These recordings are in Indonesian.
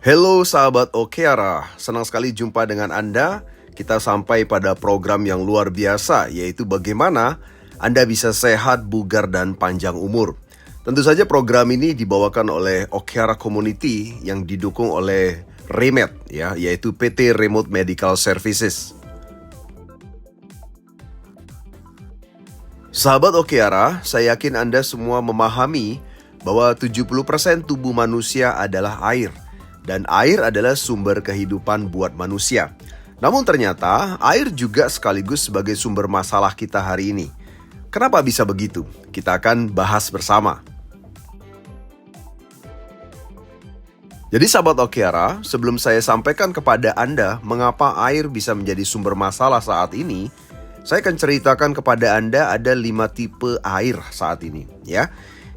Halo sahabat Okeara, senang sekali jumpa dengan Anda. Kita sampai pada program yang luar biasa, yaitu bagaimana Anda bisa sehat, bugar, dan panjang umur. Tentu saja program ini dibawakan oleh Okeara Community yang didukung oleh Remed, yaitu PT Remote Medical Services. Sahabat Okeara, saya yakin Anda semua memahami bahwa 70% tubuh manusia adalah air. Dan air adalah sumber kehidupan buat manusia. Namun ternyata air juga sekaligus sebagai sumber masalah kita hari ini. Kenapa bisa begitu? Kita akan bahas bersama. Jadi sahabat Okeara, sebelum saya sampaikan kepada Anda mengapa air bisa menjadi sumber masalah saat ini, saya akan ceritakan kepada Anda ada 5 tipe air saat ini.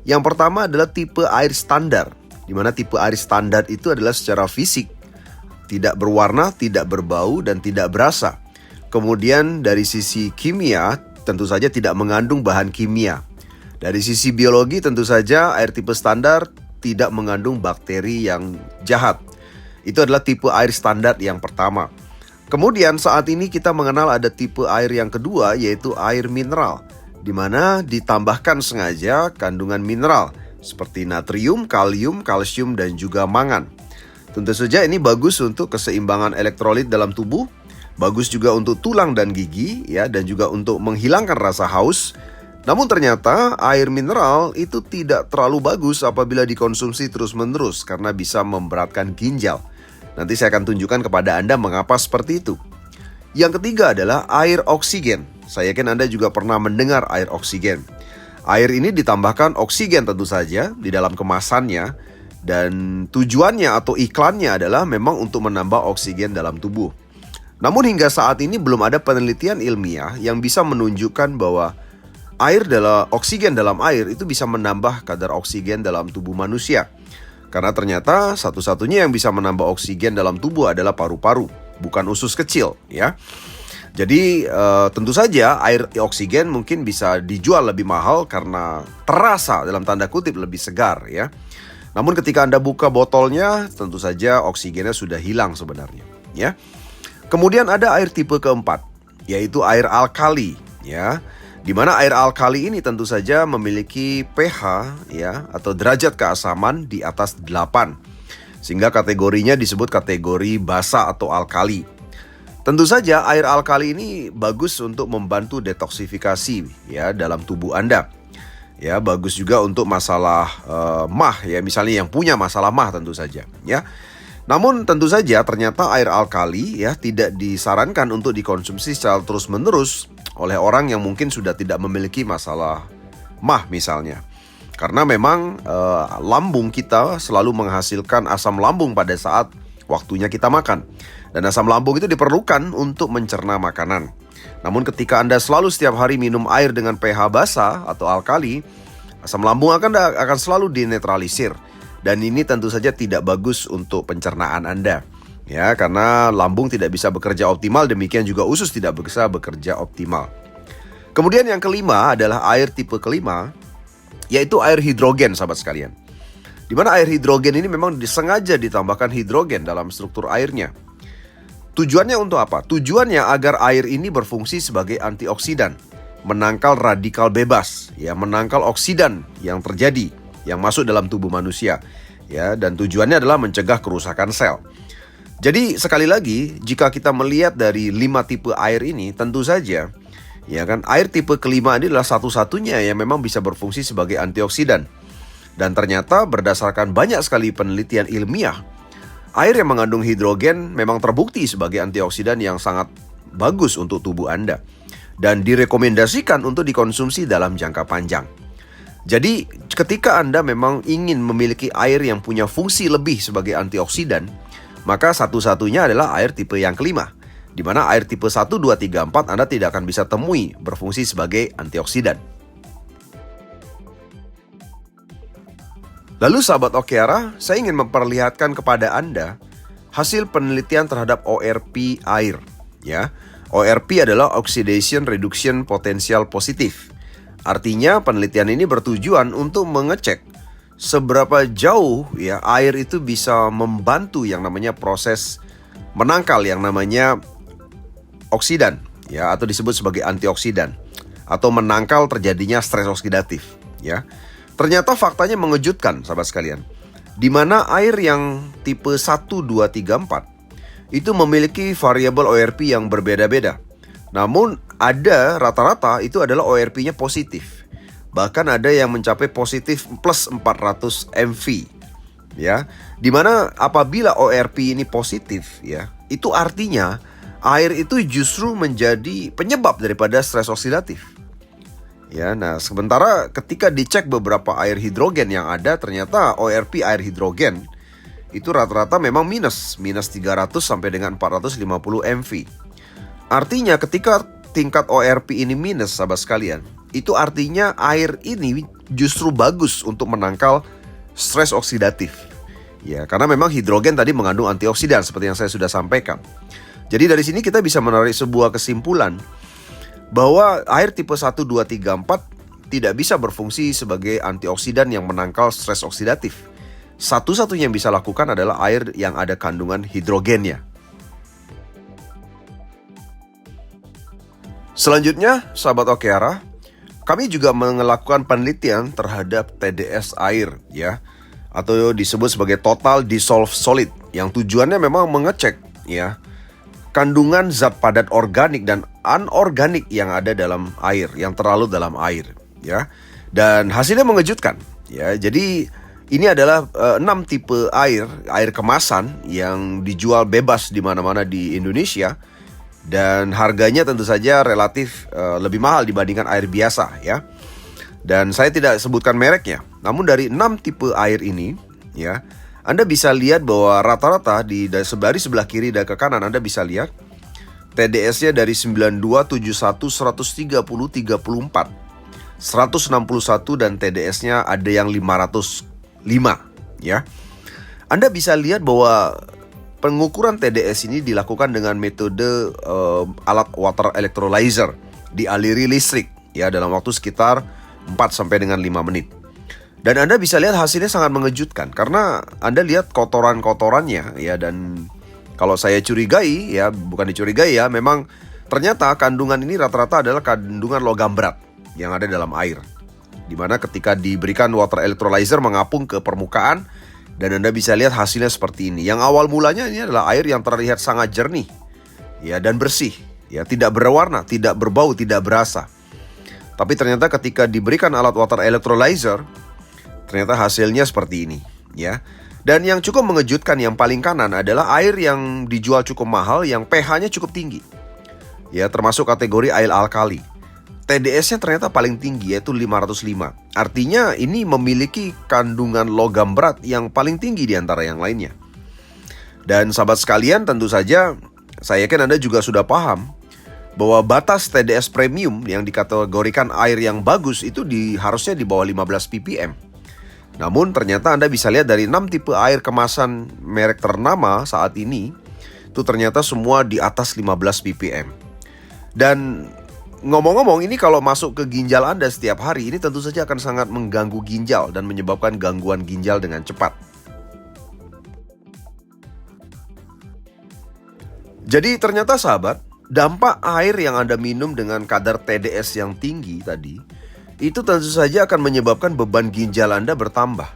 Yang pertama adalah tipe air standar. Di mana tipe air standar itu adalah secara fisik tidak berwarna, tidak berbau, dan tidak berasa. Kemudian dari sisi kimia tentu saja tidak mengandung bahan kimia. Dari sisi biologi tentu saja air tipe standar tidak mengandung bakteri yang jahat. Itu adalah tipe air standar yang pertama. Kemudian saat ini kita mengenal ada tipe air yang kedua, yaitu air mineral, di mana ditambahkan sengaja kandungan mineral seperti natrium, kalium, kalsium, dan juga mangan. Tentu saja ini bagus untuk keseimbangan elektrolit dalam tubuh, bagus juga untuk tulang dan gigi, dan juga untuk menghilangkan rasa haus. Namun ternyata air mineral itu tidak terlalu bagus apabila dikonsumsi terus-menerus karena bisa memberatkan ginjal. Nanti saya akan tunjukkan kepada Anda mengapa seperti itu. Yang ketiga adalah air oksigen. Saya yakin Anda juga pernah mendengar air oksigen. Air ini ditambahkan oksigen tentu saja di dalam kemasannya, dan tujuannya atau iklannya adalah memang untuk menambah oksigen dalam tubuh. Namun hingga saat ini belum ada penelitian ilmiah yang bisa menunjukkan bahwa oksigen dalam air itu bisa menambah kadar oksigen dalam tubuh manusia. Karena ternyata satu-satunya yang bisa menambah oksigen dalam tubuh adalah paru-paru, bukan usus kecil, Jadi tentu saja air oksigen mungkin bisa dijual lebih mahal karena terasa dalam tanda kutip lebih segar, Namun ketika Anda buka botolnya, tentu saja oksigennya sudah hilang sebenarnya, Kemudian ada air tipe keempat, yaitu air alkali, Di mana air alkali ini tentu saja memiliki pH, atau derajat keasaman di atas 8. Sehingga kategorinya disebut kategori basa atau alkali. Tentu saja air alkali ini bagus untuk membantu detoksifikasi dalam tubuh Anda. Bagus juga untuk masalah mah, misalnya yang punya masalah mah tentu saja, Namun tentu saja ternyata air alkali tidak disarankan untuk dikonsumsi secara terus-menerus oleh orang yang mungkin sudah tidak memiliki masalah mah misalnya. Karena memang lambung kita selalu menghasilkan asam lambung pada saat waktunya kita makan. Dan asam lambung itu diperlukan untuk mencerna makanan. Namun ketika Anda selalu setiap hari minum air dengan pH basa atau alkali, asam lambung akan selalu dinetralisir. Dan ini tentu saja tidak bagus untuk pencernaan Anda. Karena lambung tidak bisa bekerja optimal, demikian juga usus tidak bisa bekerja optimal. Kemudian yang kelima adalah air tipe kelima, yaitu air hidrogen, sahabat sekalian. Di mana air hidrogen ini memang disengaja ditambahkan hidrogen dalam struktur airnya. Tujuannya untuk apa? Tujuannya agar air ini berfungsi sebagai antioksidan, menangkal radikal bebas, menangkal oksidan yang terjadi, yang masuk dalam tubuh manusia, dan tujuannya adalah mencegah kerusakan sel. Jadi sekali lagi, jika kita melihat dari 5 tipe air ini, tentu saja, air tipe kelima ini adalah satu-satunya yang memang bisa berfungsi sebagai antioksidan. Dan ternyata berdasarkan banyak sekali penelitian ilmiah, air yang mengandung hidrogen memang terbukti sebagai antioksidan yang sangat bagus untuk tubuh Anda. Dan direkomendasikan untuk dikonsumsi dalam jangka panjang. Jadi ketika Anda memang ingin memiliki air yang punya fungsi lebih sebagai antioksidan, maka satu-satunya adalah air tipe yang kelima. Di mana air tipe 1, 2, 3, 4 Anda tidak akan bisa temui berfungsi sebagai antioksidan. Lalu sahabat Okeara, saya ingin memperlihatkan kepada Anda hasil penelitian terhadap ORP air. ORP adalah Oxidation Reduction Potential Positif. Artinya penelitian ini bertujuan untuk mengecek seberapa jauh ya air itu bisa membantu yang namanya proses menangkal yang namanya oksidan ya, atau disebut sebagai antioksidan, atau menangkal terjadinya stres oksidatif ya. Ternyata faktanya mengejutkan sahabat sekalian, di mana air yang tipe 1, 2, 3, 4 itu memiliki variabel ORP yang berbeda-beda. Namun ada rata-rata itu adalah ORP-nya positif. Bahkan ada yang mencapai positif plus 400 MV ya. Dimana apabila ORP ini positif ya, itu artinya air itu justru menjadi penyebab daripada stres oksidatif. Ya, nah sementara ketika dicek beberapa air hidrogen yang ada, ternyata ORP air hidrogen itu rata-rata memang minus 300 sampai dengan 450 MV. Artinya ketika tingkat ORP ini minus sahabat sekalian, itu artinya air ini justru bagus untuk menangkal stres oksidatif. Ya, karena memang hidrogen tadi mengandung antioksidan seperti yang saya sudah sampaikan. Jadi dari sini kita bisa menarik sebuah kesimpulan bahwa air tipe 1, 2, 3, 4 tidak bisa berfungsi sebagai antioksidan yang menangkal stres oksidatif. Satu-satunya yang bisa lakukan adalah air yang ada kandungan hidrogennya. Selanjutnya, sahabat Okeara, kami juga melakukan penelitian terhadap TDS air ya, atau disebut sebagai total dissolved solid, yang tujuannya memang mengecek ya kandungan zat padat organik dan anorganik yang ada dalam air, yang terlalu dalam air ya. Dan hasilnya mengejutkan ya. Jadi ini adalah 6 tipe air kemasan yang dijual bebas di mana-mana di Indonesia, dan harganya tentu saja relatif lebih mahal dibandingkan air biasa ya. Dan saya tidak sebutkan mereknya. Namun dari 6 tipe air ini ya, Anda bisa lihat bahwa rata-rata dari sebelah kiri dan ke kanan Anda bisa lihat TDS-nya dari 92, 71, 130, 34, 161 dan TDS-nya ada yang 505 ya. Anda bisa lihat bahwa pengukuran TDS ini dilakukan dengan metode alat water electrolyzer, dialiri listrik ya dalam waktu sekitar 4 sampai dengan 5 menit. Dan Anda bisa lihat hasilnya sangat mengejutkan karena Anda lihat kotoran-kotorannya ya, dan kalau saya curigai ya, bukan dicurigai ya, memang ternyata kandungan ini rata-rata adalah kandungan logam berat yang ada dalam air. Dimana ketika diberikan water electrolyzer mengapung ke permukaan, dan Anda bisa lihat hasilnya seperti ini. Yang awal mulanya ini adalah air yang terlihat sangat jernih ya, dan bersih ya, tidak berwarna, tidak berbau, tidak berasa. Tapi ternyata ketika diberikan alat water electrolyzer, ternyata hasilnya seperti ini ya. Dan yang cukup mengejutkan yang paling kanan adalah air yang dijual cukup mahal yang pH-nya cukup tinggi ya, termasuk kategori air alkali. TDS-nya ternyata paling tinggi, yaitu 505. Artinya ini memiliki kandungan logam berat yang paling tinggi di antara yang lainnya. Dan sahabat sekalian, tentu saja saya yakin Anda juga sudah paham bahwa batas TDS premium yang dikategorikan air yang bagus itu harusnya di bawah 15 ppm. Namun ternyata Anda bisa lihat dari 6 tipe air kemasan merek ternama saat ini, itu ternyata semua di atas 15 ppm. Dan ngomong-ngomong, ini kalau masuk ke ginjal Anda setiap hari, ini tentu saja akan sangat mengganggu ginjal dan menyebabkan gangguan ginjal dengan cepat. Jadi ternyata sahabat, dampak air yang Anda minum dengan kadar TDS yang tinggi tadi, itu tentu saja akan menyebabkan beban ginjal Anda bertambah.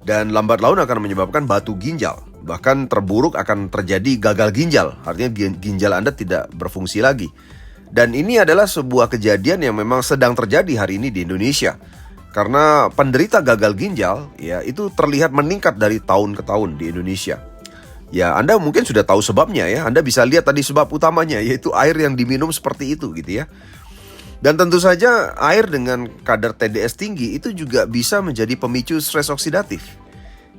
Dan lambat laun akan menyebabkan batu ginjal. Bahkan terburuk akan terjadi gagal ginjal, artinya ginjal Anda tidak berfungsi lagi. Dan ini adalah sebuah kejadian yang memang sedang terjadi hari ini di Indonesia. Karena penderita gagal ginjal ya itu terlihat meningkat dari tahun ke tahun di Indonesia. Ya, Anda mungkin sudah tahu sebabnya ya. Anda bisa lihat tadi sebab utamanya, yaitu air yang diminum seperti itu gitu ya. Dan tentu saja air dengan kadar TDS tinggi itu juga bisa menjadi pemicu stres oksidatif,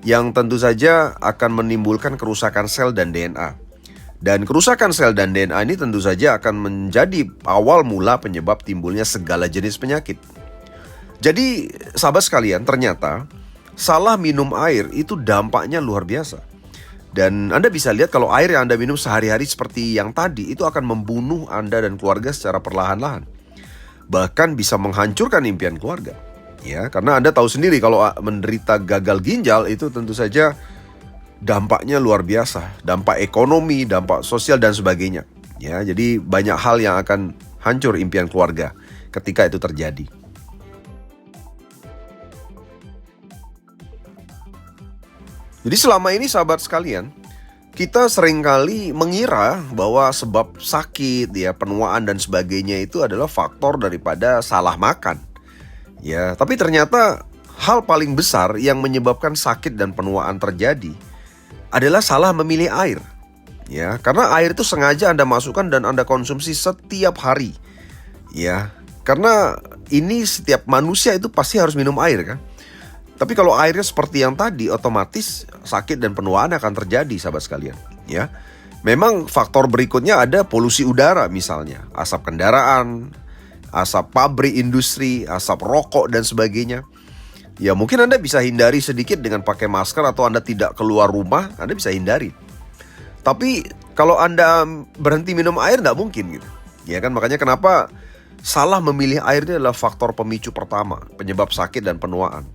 yang tentu saja akan menimbulkan kerusakan sel dan DNA. Dan kerusakan sel dan DNA ini tentu saja akan menjadi awal mula penyebab timbulnya segala jenis penyakit. Jadi sahabat sekalian, ternyata salah minum air itu dampaknya luar biasa. Dan Anda bisa lihat kalau air yang Anda minum sehari-hari seperti yang tadi, itu akan membunuh Anda dan keluarga secara perlahan-lahan. Bahkan bisa menghancurkan impian keluarga. Ya, karena Anda tahu sendiri kalau menderita gagal ginjal itu tentu saja dampaknya luar biasa, dampak ekonomi, dampak sosial dan sebagainya. Ya, jadi banyak hal yang akan hancur impian keluarga ketika itu terjadi. Jadi selama ini sahabat sekalian, kita seringkali mengira bahwa sebab sakit, ya, penuaan dan sebagainya itu adalah faktor daripada salah makan. Ya, tapi ternyata hal paling besar yang menyebabkan sakit dan penuaan terjadi adalah salah memilih air. Ya, karena air itu sengaja Anda masukkan dan Anda konsumsi setiap hari. Ya, karena ini setiap manusia itu pasti harus minum air kan. Tapi kalau airnya seperti yang tadi, otomatis sakit dan penuaan akan terjadi, sahabat sekalian. Ya, memang faktor berikutnya ada polusi udara misalnya, asap kendaraan, asap pabrik, industri, asap rokok dan sebagainya. Ya mungkin Anda bisa hindari sedikit dengan pakai masker atau Anda tidak keluar rumah, Anda bisa hindari. Tapi kalau Anda berhenti minum air nggak mungkin gitu. Ya kan, makanya kenapa salah memilih air ini adalah faktor pemicu pertama, penyebab sakit dan penuaan.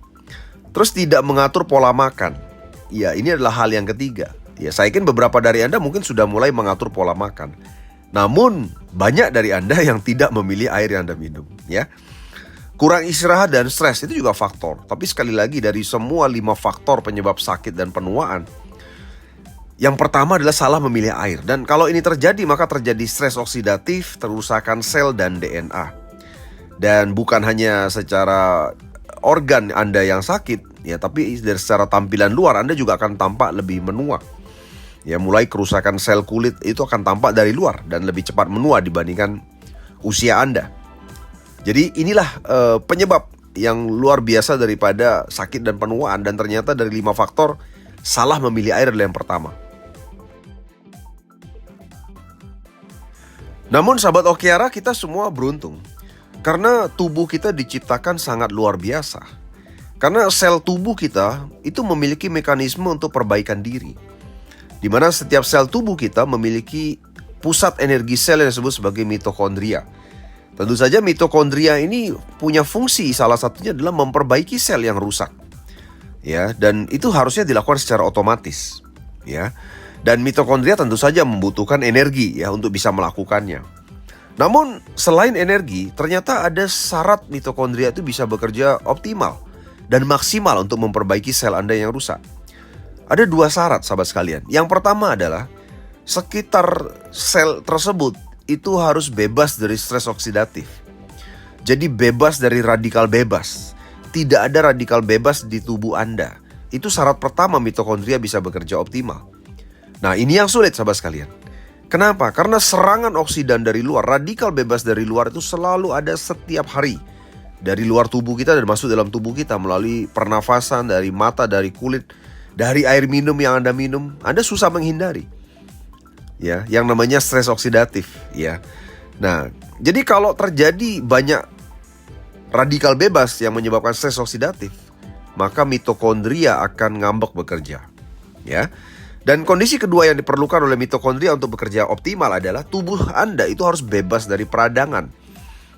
Terus tidak mengatur pola makan. Ya, ini adalah hal yang ketiga. Ya, saya yakin beberapa dari Anda mungkin sudah mulai mengatur pola makan. Namun banyak dari Anda yang tidak memilih air yang Anda minum, ya. Kurang istirahat dan stres itu juga faktor. Tapi sekali lagi, dari semua 5 faktor penyebab sakit dan penuaan, yang pertama adalah salah memilih air. Dan kalau ini terjadi, maka terjadi stres oksidatif, kerusakan sel dan DNA. Dan bukan hanya secara organ Anda yang sakit, ya, tapi dari secara tampilan luar Anda juga akan tampak lebih menua. Ya, mulai kerusakan sel kulit itu akan tampak dari luar dan lebih cepat menua dibandingkan usia Anda. Jadi inilah penyebab yang luar biasa daripada sakit dan penuaan. Dan ternyata dari 5 faktor, salah memilih air adalah yang pertama. Namun sahabat Okiara, kita semua beruntung. Karena tubuh kita diciptakan sangat luar biasa. Karena sel tubuh kita itu memiliki mekanisme untuk perbaikan diri, di mana setiap sel tubuh kita memiliki pusat energi sel yang disebut sebagai mitokondria. Tentu saja mitokondria ini punya fungsi, salah satunya adalah memperbaiki sel yang rusak. Ya, dan itu harusnya dilakukan secara otomatis. Ya, dan mitokondria tentu saja membutuhkan energi ya untuk bisa melakukannya. Namun selain energi, ternyata ada syarat mitokondria itu bisa bekerja optimal dan maksimal untuk memperbaiki sel Anda yang rusak. Ada 2 syarat sahabat sekalian. Yang pertama adalah sekitar sel tersebut itu harus bebas dari stres oksidatif. Jadi bebas dari radikal bebas. Tidak ada radikal bebas di tubuh Anda. Itu syarat pertama mitokondria bisa bekerja optimal. Nah, ini yang sulit sahabat sekalian. Kenapa? Karena serangan oksidan dari luar, radikal bebas dari luar itu selalu ada setiap hari. Dari luar tubuh kita dan masuk dalam tubuh kita melalui pernafasan, dari mata, dari kulit, dari air minum yang Anda minum. Anda susah menghindari. Ya, yang namanya stres oksidatif, ya. Nah, jadi kalau terjadi banyak radikal bebas yang menyebabkan stres oksidatif, maka mitokondria akan ngambek bekerja. Ya. Dan kondisi kedua yang diperlukan oleh mitokondria untuk bekerja optimal adalah tubuh Anda itu harus bebas dari peradangan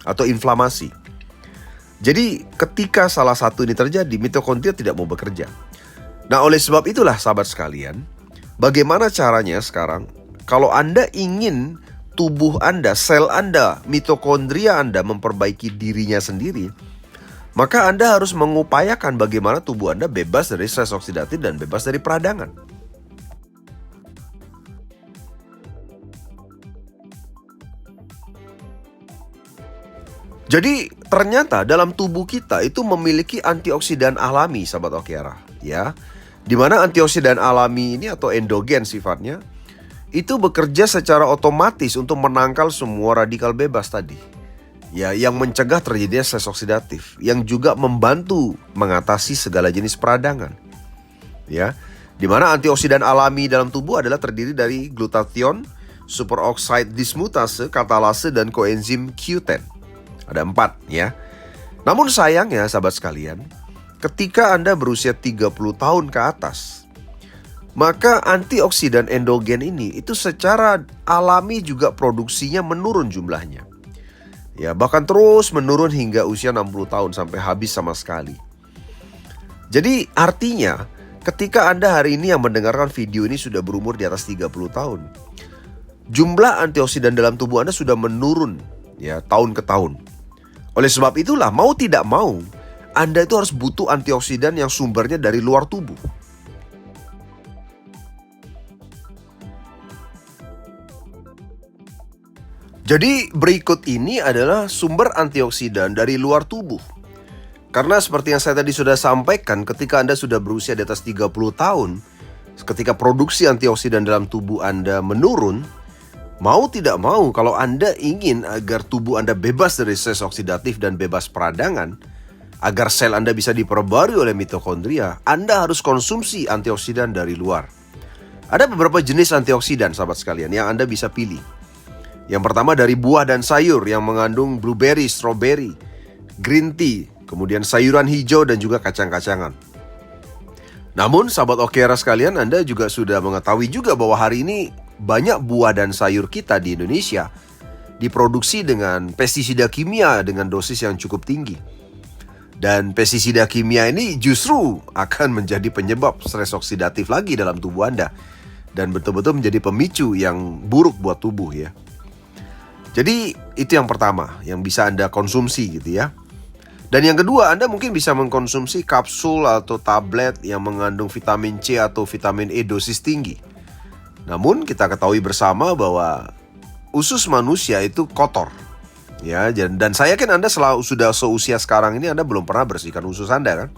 atau inflamasi. Jadi ketika salah satu ini terjadi, mitokondria tidak mau bekerja. Nah, oleh sebab itulah sahabat sekalian, bagaimana caranya sekarang kalau Anda ingin tubuh Anda, sel Anda, mitokondria Anda memperbaiki dirinya sendiri, maka Anda harus mengupayakan bagaimana tubuh Anda bebas dari stres oksidatif dan bebas dari peradangan. Jadi ternyata dalam tubuh kita itu memiliki antioksidan alami sahabat Okiara, ya. Di mana antioksidan alami ini atau endogen sifatnya itu bekerja secara otomatis untuk menangkal semua radikal bebas tadi. Ya, yang mencegah terjadinya stres oksidatif, yang juga membantu mengatasi segala jenis peradangan. Ya, di mana antioksidan alami dalam tubuh adalah terdiri dari glutathione, superoxide dismutase, katalase dan koenzim Q10. Ada 4 ya. Namun sayangnya sahabat sekalian, ketika Anda berusia 30 tahun ke atas, maka antioksidan endogen ini itu secara alami juga produksinya menurun jumlahnya. Ya, bahkan terus menurun hingga usia 60 tahun sampai habis sama sekali. Jadi artinya ketika Anda hari ini yang mendengarkan video ini sudah berumur di atas 30 tahun, jumlah antioksidan dalam tubuh Anda sudah menurun ya tahun ke tahun. Oleh sebab itulah mau tidak mau Anda itu harus butuh antioksidan yang sumbernya dari luar tubuh. Jadi berikut ini adalah sumber antioksidan dari luar tubuh. Karena seperti yang saya tadi sudah sampaikan, ketika Anda sudah berusia di atas 30 tahun, ketika produksi antioksidan dalam tubuh Anda menurun, mau tidak mau kalau Anda ingin agar tubuh Anda bebas dari stres oksidatif dan bebas peradangan, agar sel Anda bisa diperbarui oleh mitokondria, Anda harus konsumsi antioksidan dari luar. Ada beberapa jenis antioksidan sahabat sekalian yang Anda bisa pilih. Yang pertama dari buah dan sayur yang mengandung blueberry, strawberry, green tea, kemudian sayuran hijau dan juga kacang-kacangan. Namun sahabat Okeara sekalian, Anda juga sudah mengetahui juga bahwa hari ini banyak buah dan sayur kita di Indonesia diproduksi dengan pestisida kimia dengan dosis yang cukup tinggi. Dan pestisida kimia ini justru akan menjadi penyebab stres oksidatif lagi dalam tubuh Anda. Dan betul-betul menjadi pemicu yang buruk buat tubuh ya. Jadi itu yang pertama yang bisa Anda konsumsi gitu ya. Dan yang kedua, Anda mungkin bisa mengkonsumsi kapsul atau tablet yang mengandung vitamin C atau vitamin E dosis tinggi. Namun kita ketahui bersama bahwa usus manusia itu kotor. Ya, dan saya yakin Anda sudah seusia sekarang ini Anda belum pernah bersihkan usus Anda kan.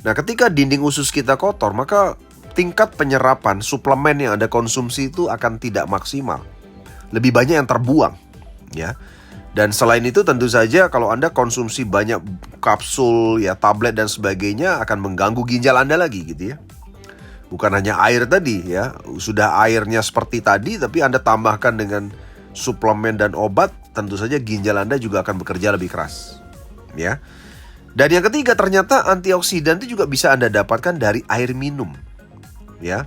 Nah, ketika dinding usus kita kotor, maka tingkat penyerapan suplemen yang Anda konsumsi itu akan tidak maksimal. Lebih banyak yang terbuang. Ya. Dan selain itu tentu saja kalau Anda konsumsi banyak kapsul, ya tablet dan sebagainya akan mengganggu ginjal Anda lagi gitu ya. Bukan hanya air tadi ya, sudah airnya seperti tadi tapi Anda tambahkan dengan suplemen dan obat, tentu saja ginjal Anda juga akan bekerja lebih keras. Ya. Dan yang ketiga, ternyata antioksidan itu juga bisa Anda dapatkan dari air minum. Ya.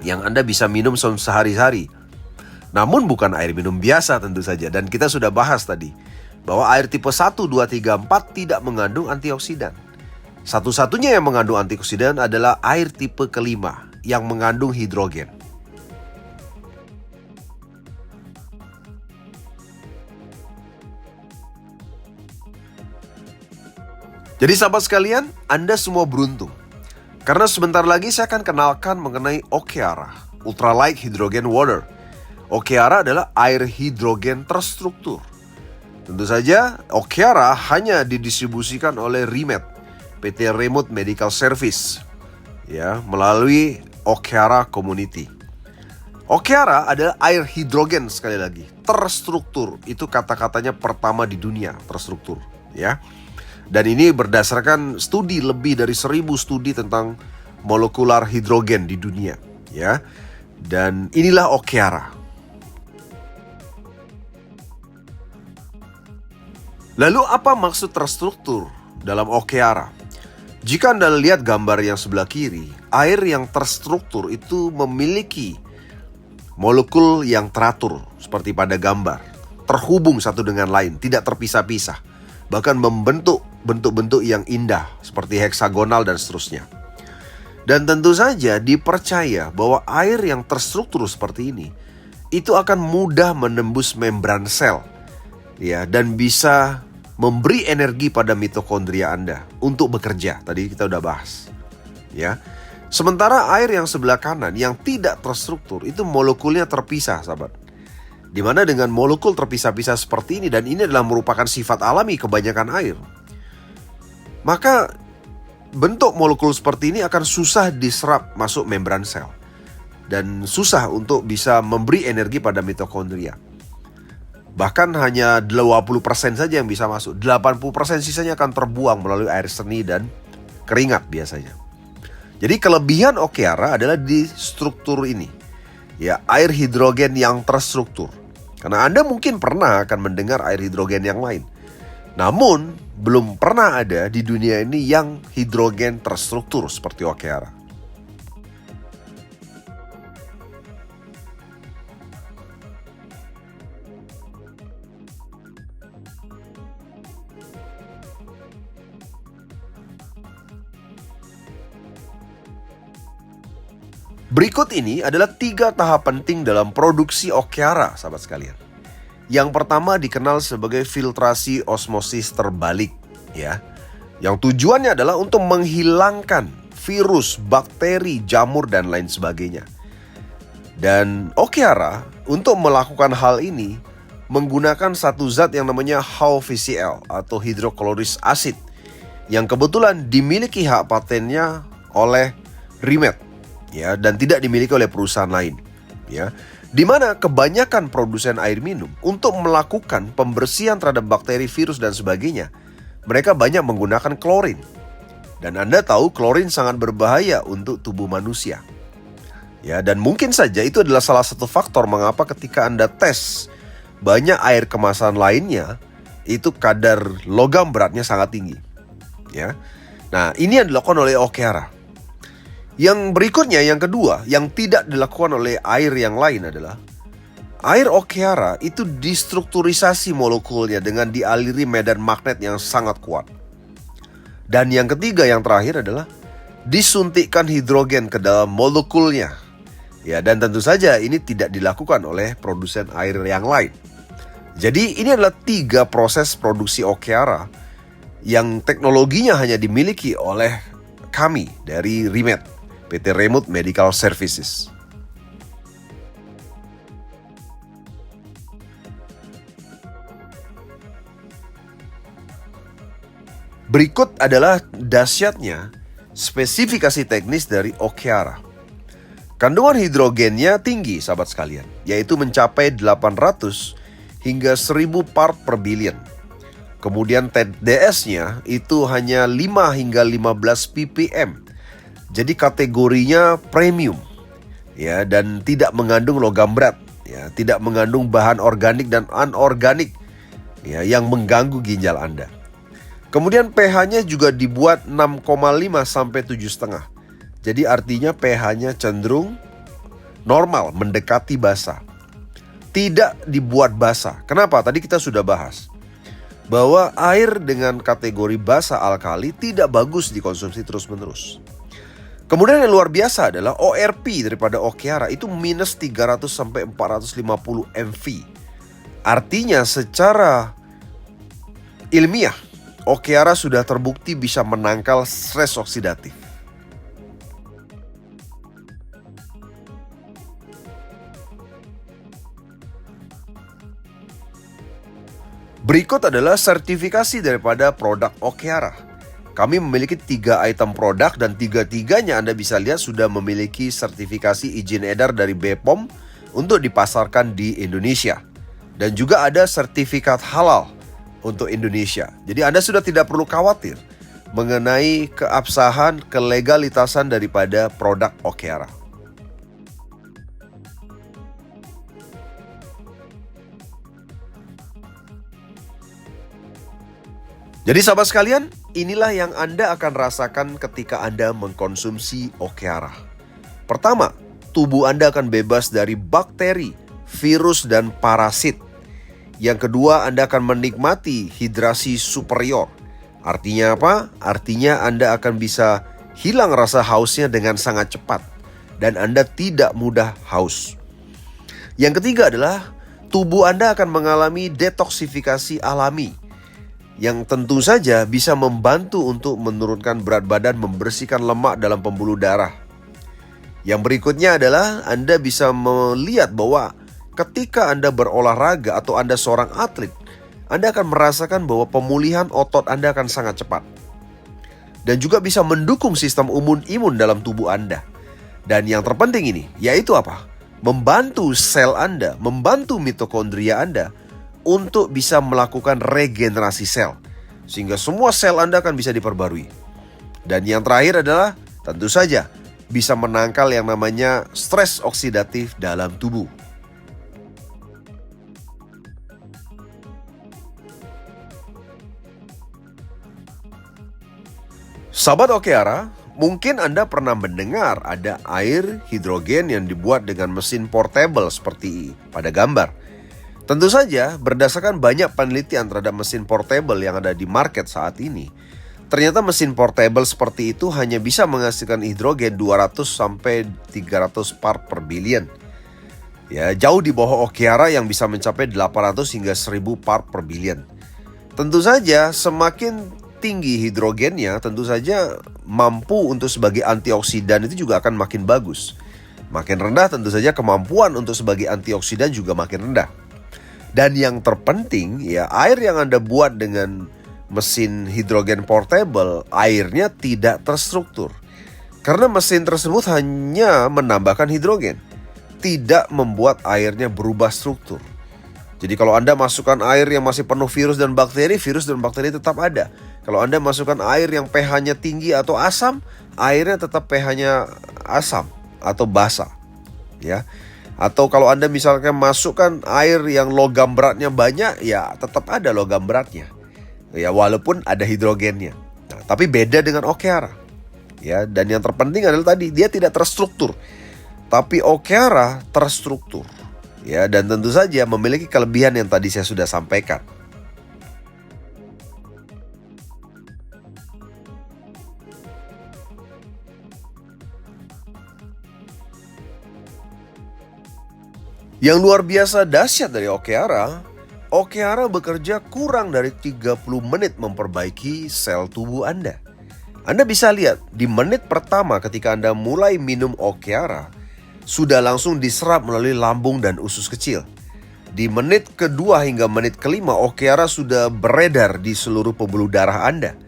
Yang Anda bisa minum sehari-hari. Namun bukan air minum biasa tentu saja. Dan kita sudah bahas tadi bahwa air tipe 1, 2, 3, 4 tidak mengandung antioksidan. Satu-satunya yang mengandung antioksidan adalah air tipe kelima yang mengandung hidrogen. Jadi sahabat sekalian, Anda semua beruntung. Karena sebentar lagi saya akan kenalkan mengenai Okeara, Ultralight Hydrogen Water. Okeara adalah air hidrogen terstruktur. Tentu saja Okeara hanya didistribusikan oleh Remed, PT Remote Medical Service, ya, melalui Okeara Community. Okeara adalah air hidrogen sekali lagi, terstruktur. Itu kata-katanya pertama di dunia, terstruktur, ya. Dan ini berdasarkan studi lebih dari 1000 studi tentang molekular hidrogen di dunia, ya. Dan inilah Okeara. Lalu apa maksud terstruktur dalam Okeara? Jika Anda lihat gambar yang sebelah kiri, air yang terstruktur itu memiliki molekul yang teratur seperti pada gambar, terhubung satu dengan lain, tidak terpisah-pisah, bahkan membentuk bentuk-bentuk yang indah seperti heksagonal dan seterusnya. Dan tentu saja dipercaya bahwa air yang terstruktur seperti ini itu akan mudah menembus membran sel, ya, dan bisa memberi energi pada mitokondria Anda untuk bekerja. Tadi kita udah bahas, ya. Sementara air yang sebelah kanan yang tidak terstruktur itu molekulnya terpisah, sahabat. Dimana dengan molekul terpisah-pisah seperti ini, dan ini adalah merupakan sifat alami kebanyakan air, maka bentuk molekul seperti ini akan susah diserap masuk membran sel dan susah untuk bisa memberi energi pada mitokondria. Bahkan hanya 20% saja yang bisa masuk. 80% sisanya akan terbuang melalui air seni dan keringat biasanya. Jadi kelebihan Okeara adalah di struktur ini. Ya, air hidrogen yang terstruktur. Karena Anda mungkin pernah akan mendengar air hidrogen yang lain. Namun, belum pernah ada di dunia ini yang hidrogen terstruktur seperti Okeara. Berikut ini adalah 3 tahap penting dalam produksi Okeara, sahabat sekalian. Yang pertama dikenal sebagai filtrasi osmosis terbalik, ya. Yang tujuannya adalah untuk menghilangkan virus, bakteri, jamur, dan lain sebagainya. Dan Okeara untuk melakukan hal ini menggunakan satu zat yang namanya HVCl atau hidrokloris acid yang kebetulan dimiliki hak patennya oleh Rimet, ya, dan tidak dimiliki oleh perusahaan lain, ya. Di mana kebanyakan produsen air minum untuk melakukan pembersihan terhadap bakteri, virus, dan sebagainya, mereka banyak menggunakan klorin. Dan Anda tahu klorin sangat berbahaya untuk tubuh manusia. Ya, dan mungkin saja itu adalah salah satu faktor mengapa ketika Anda tes banyak air kemasan lainnya, itu kadar logam beratnya sangat tinggi. Ya. Nah, ini yang dilakukan oleh Okeara. Yang berikutnya, yang kedua, yang tidak dilakukan oleh air yang lain adalah air Okeara itu distrukturisasi molekulnya dengan dialiri medan magnet yang sangat kuat. Dan yang ketiga, yang terakhir adalah disuntikkan hidrogen ke dalam molekulnya. Ya, dan tentu saja ini tidak dilakukan oleh produsen air yang lain. Jadi ini adalah 3 proses produksi Okeara yang teknologinya hanya dimiliki oleh kami dari Rimet, PT Remote Medical Services. Berikut adalah dahsyatnya spesifikasi teknis dari Okeara. Kandungan hidrogennya tinggi, sahabat sekalian, yaitu mencapai 800 hingga 1000 part per billion. Kemudian TDS-nya itu hanya 5 hingga 15 ppm. Jadi kategorinya premium, ya, dan tidak mengandung logam berat, ya, tidak mengandung bahan organik dan anorganik, ya, yang mengganggu ginjal Anda. Kemudian pH-nya juga dibuat 6,5 sampai 7,5. Jadi artinya pH-nya cenderung normal, mendekati basa. Tidak dibuat basa. Kenapa? Tadi kita sudah bahas bahwa air dengan kategori basa alkali tidak bagus dikonsumsi terus-menerus. Kemudian yang luar biasa adalah ORP daripada Okeara itu minus 300 sampai 450 mV. Artinya secara ilmiah Okeara sudah terbukti bisa menangkal stres oksidatif. Berikut adalah sertifikasi daripada produk Okeara. Kami memiliki 3 item produk dan 3-tiganya Anda bisa lihat sudah memiliki sertifikasi izin edar dari BPOM untuk dipasarkan di Indonesia. Dan juga ada sertifikat halal untuk Indonesia. Jadi Anda sudah tidak perlu khawatir mengenai keabsahan, kelegalitasan daripada produk Okeara. Jadi sahabat sekalian, inilah yang Anda akan rasakan ketika Anda mengkonsumsi Okeara. Pertama, tubuh Anda akan bebas dari bakteri, virus, dan parasit. Yang kedua, Anda akan menikmati hidrasi superior. Artinya apa? Artinya Anda akan bisa hilang rasa hausnya dengan sangat cepat. Dan Anda tidak mudah haus. Yang ketiga adalah tubuh Anda akan mengalami detoksifikasi alami, yang tentu saja bisa membantu untuk menurunkan berat badan, membersihkan lemak dalam pembuluh darah. Yang berikutnya adalah Anda bisa melihat bahwa ketika Anda berolahraga atau Anda seorang atlet, Anda akan merasakan bahwa pemulihan otot Anda akan sangat cepat. Dan juga bisa mendukung sistem imun dalam tubuh Anda. Dan yang terpenting ini, yaitu apa? Membantu sel Anda, membantu mitokondria Anda untuk bisa melakukan regenerasi sel, sehingga semua sel Anda akan bisa diperbarui. Dan yang terakhir adalah tentu saja bisa menangkal yang namanya stres oksidatif dalam tubuh. Sahabat Okeara, mungkin Anda pernah mendengar ada air hidrogen yang dibuat dengan mesin portable seperti pada gambar. Tentu saja berdasarkan banyak penelitian terhadap mesin portable yang ada di market saat ini, Ternyata mesin portable seperti itu hanya bisa menghasilkan hidrogen 200 sampai 300 part per billion. Ya, jauh di bawah Okeara yang bisa mencapai 800 hingga 1000 part per billion. Tentu saja semakin tinggi hidrogennya, tentu saja mampu untuk sebagai antioksidan itu juga akan makin bagus. Makin rendah tentu saja kemampuan untuk sebagai antioksidan juga makin rendah. Dan yang terpenting ya, air yang Anda buat dengan mesin hidrogen portable, airnya tidak terstruktur. Karena mesin tersebut hanya menambahkan hidrogen, tidak membuat airnya berubah struktur. Jadi kalau Anda masukkan air yang masih penuh virus dan bakteri tetap ada. Kalau Anda masukkan air yang pH-nya tinggi atau asam, airnya tetap pH-nya asam atau basa. Ya. Atau kalau Anda misalkan masukkan air yang logam beratnya banyak, ya tetap ada logam beratnya. Ya, walaupun ada hidrogennya. Nah, tapi beda dengan Okeara. Ya, dan yang terpenting adalah tadi dia tidak terstruktur. Tapi Okeara terstruktur. Ya, dan tentu saja memiliki kelebihan yang tadi saya sudah sampaikan. Yang luar biasa dahsyat dari Okeara bekerja kurang dari 30 menit memperbaiki sel tubuh Anda. Anda bisa lihat di menit pertama ketika Anda mulai minum Okeara, sudah langsung diserap melalui lambung dan usus kecil. Di menit kedua hingga menit kelima, Okeara sudah beredar di seluruh pembuluh darah Anda.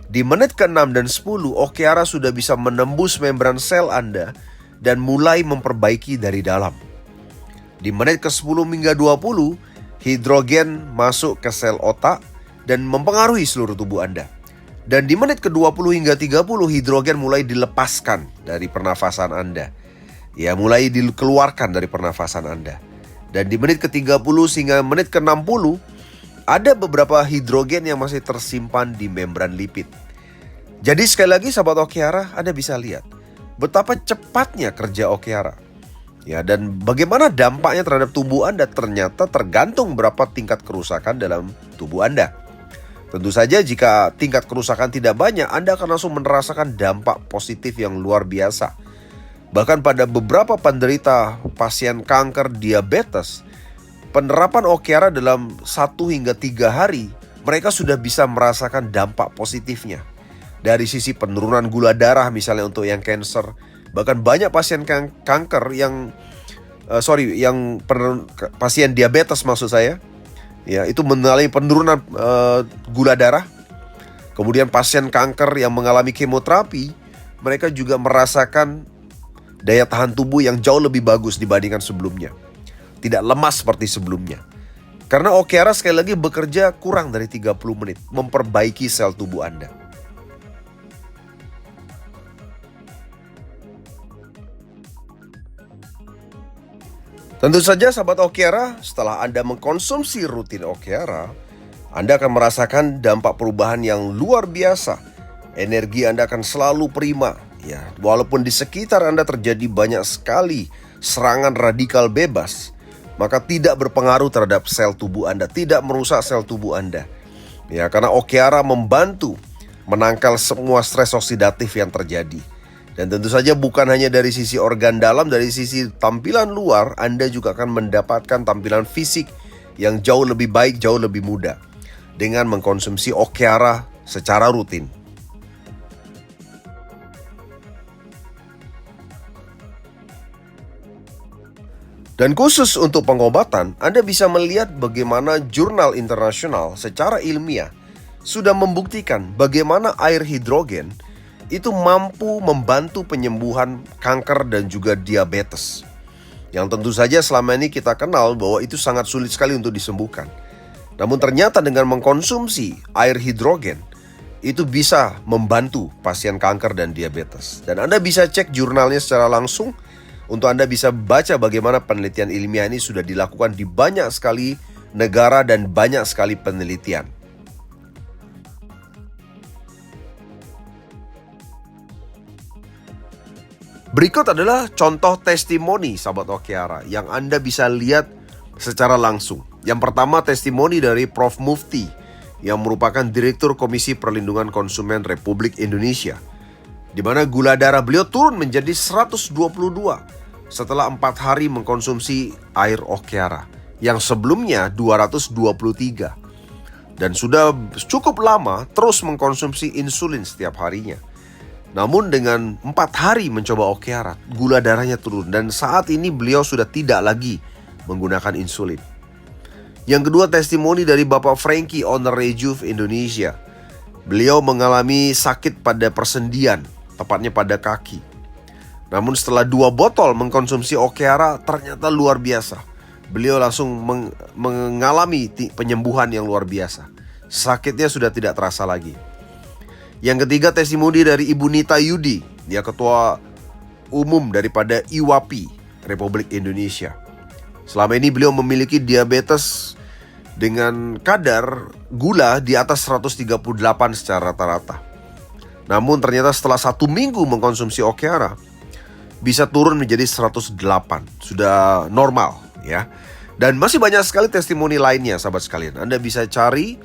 Di menit ke-6 dan 10, Okeara sudah bisa menembus membran sel Anda dan mulai memperbaiki dari dalam. Di menit ke-10 hingga 20, hidrogen masuk ke sel otak dan mempengaruhi seluruh tubuh Anda. Dan di menit ke-20 hingga 30, hidrogen mulai dilepaskan dari pernafasan Anda. Ya, mulai dikeluarkan dari pernafasan Anda. Dan di menit ke-30 hingga menit ke-60, ada beberapa hidrogen yang masih tersimpan di membran lipid. Jadi sekali lagi sahabat Okeara, Anda bisa lihat betapa cepatnya kerja Okeara. Ya, dan bagaimana dampaknya terhadap tubuh Anda ternyata tergantung berapa tingkat kerusakan dalam tubuh Anda. Tentu saja jika tingkat kerusakan tidak banyak, Anda akan langsung merasakan dampak positif yang luar biasa. Bahkan pada beberapa penderita pasien kanker diabetes, penerapan Okeara dalam 1 hingga 3 hari, mereka sudah bisa merasakan dampak positifnya. Dari sisi penurunan gula darah misalnya untuk yang cancer. Bahkan banyak pasien kanker pasien diabetes maksud saya, ya itu mengalami penurunan gula darah. Kemudian pasien kanker yang mengalami kemoterapi, mereka juga merasakan daya tahan tubuh yang jauh lebih bagus dibandingkan sebelumnya. Tidak lemas seperti sebelumnya. Karena Okeara sekali lagi bekerja kurang dari 30 menit memperbaiki sel tubuh Anda. Tentu saja sahabat Okeara, setelah Anda mengkonsumsi rutin Okeara, Anda akan merasakan dampak perubahan yang luar biasa. Energi Anda akan selalu prima. Ya, walaupun di sekitar Anda terjadi banyak sekali serangan radikal bebas, maka tidak berpengaruh terhadap sel tubuh Anda, tidak merusak sel tubuh Anda. Ya, karena Okeara membantu menangkal semua stres oksidatif yang terjadi. Dan tentu saja bukan hanya dari sisi organ dalam, dari sisi tampilan luar, Anda juga akan mendapatkan tampilan fisik yang jauh lebih baik, jauh lebih mudah dengan mengkonsumsi Okeara secara rutin. Dan khusus untuk pengobatan, Anda bisa melihat bagaimana jurnal internasional secara ilmiah sudah membuktikan bagaimana air hidrogen itu mampu membantu penyembuhan kanker dan juga diabetes. Yang tentu saja selama ini kita kenal bahwa itu sangat sulit sekali untuk disembuhkan. Namun ternyata dengan mengkonsumsi air hidrogen, itu bisa membantu pasien kanker dan diabetes. Dan Anda bisa cek jurnalnya secara langsung, untuk Anda bisa baca bagaimana penelitian ilmiah ini sudah dilakukan di banyak sekali negara dan banyak sekali penelitian. Berikut adalah contoh testimoni sahabat Okeara yang Anda bisa lihat secara langsung. Yang pertama testimoni dari Prof. Mufti yang merupakan Direktur Komisi Perlindungan Konsumen Republik Indonesia, di mana gula darah beliau turun menjadi 122 setelah 4 hari mengkonsumsi air Okeara yang sebelumnya 223, dan sudah cukup lama terus mengkonsumsi insulin setiap harinya. Namun dengan 4 hari mencoba Okeara, gula darahnya turun dan saat ini beliau sudah tidak lagi menggunakan insulin. Yang kedua, testimoni dari Bapak Frankie, owner Rejuve Indonesia. Beliau mengalami sakit pada persendian, tepatnya pada kaki. Namun setelah 2 botol mengkonsumsi Okeara, ternyata luar biasa. Beliau langsung mengalami penyembuhan yang luar biasa. Sakitnya sudah tidak terasa lagi. Yang ketiga, testimoni dari Ibu Nita Yudi. Dia ketua umum daripada IWAPI Republik Indonesia. Selama ini beliau memiliki diabetes dengan kadar gula di atas 138 secara rata-rata. Namun ternyata setelah 1 minggu mengkonsumsi Okeara, bisa turun menjadi 108. Sudah normal ya. Dan masih banyak sekali testimoni lainnya sahabat sekalian. Anda bisa cari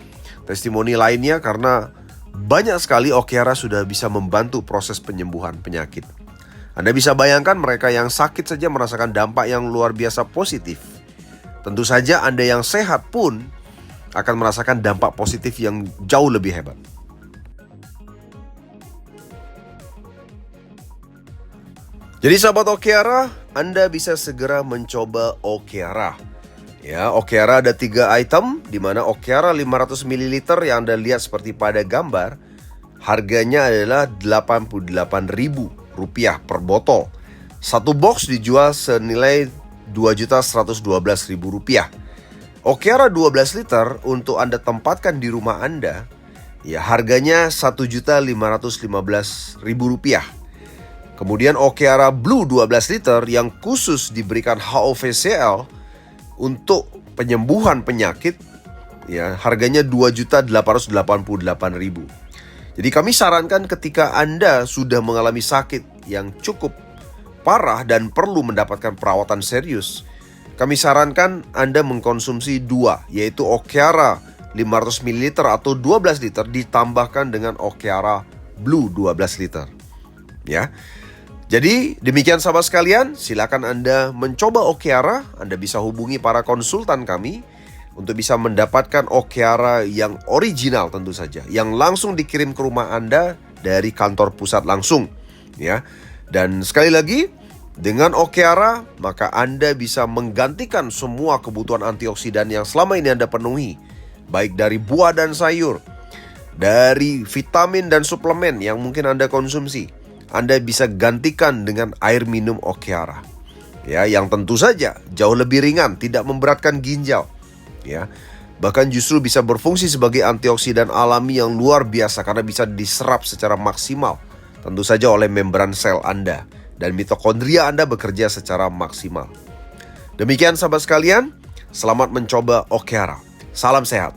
testimoni lainnya karena banyak sekali Okeara sudah bisa membantu proses penyembuhan penyakit. Anda bisa bayangkan mereka yang sakit saja merasakan dampak yang luar biasa positif. Tentu saja Anda yang sehat pun akan merasakan dampak positif yang jauh lebih hebat. Jadi sahabat Okeara, Anda bisa segera mencoba Okeara. Ya, Okeara ada 3 item, di mana Okeara 500 ml yang Anda lihat seperti pada gambar, harganya adalah Rp88.000 per botol. Satu box dijual senilai Rp2.112.000. Okeara 12 liter untuk Anda tempatkan di rumah Anda, ya harganya Rp1.515.000. Kemudian Okeara Blue 12 liter yang khusus diberikan HOVCL untuk penyembuhan penyakit, ya harganya Rp2.888.000. Jadi kami sarankan ketika Anda sudah mengalami sakit yang cukup parah dan perlu mendapatkan perawatan serius, kami sarankan Anda mengkonsumsi 2, yaitu Okeara 500 ml atau 12 liter ditambahkan dengan Okeara Blue 12 liter. Ya. Jadi demikian sahabat sekalian, silakan Anda mencoba Okeara. Anda bisa hubungi para konsultan kami untuk bisa mendapatkan Okeara yang original tentu saja, yang langsung dikirim ke rumah Anda dari kantor pusat langsung, ya. Dan sekali lagi, dengan Okeara maka Anda bisa menggantikan semua kebutuhan antioksidan yang selama ini Anda penuhi, baik dari buah dan sayur, dari vitamin dan suplemen yang mungkin Anda konsumsi. Anda bisa gantikan dengan air minum Okeara, ya, yang tentu saja jauh lebih ringan, tidak memberatkan ginjal, ya. Bahkan justru bisa berfungsi sebagai antioksidan alami yang luar biasa karena bisa diserap secara maksimal, tentu saja oleh membran sel Anda, dan mitokondria Anda bekerja secara maksimal. Demikian sahabat sekalian, selamat mencoba Okeara. Salam sehat.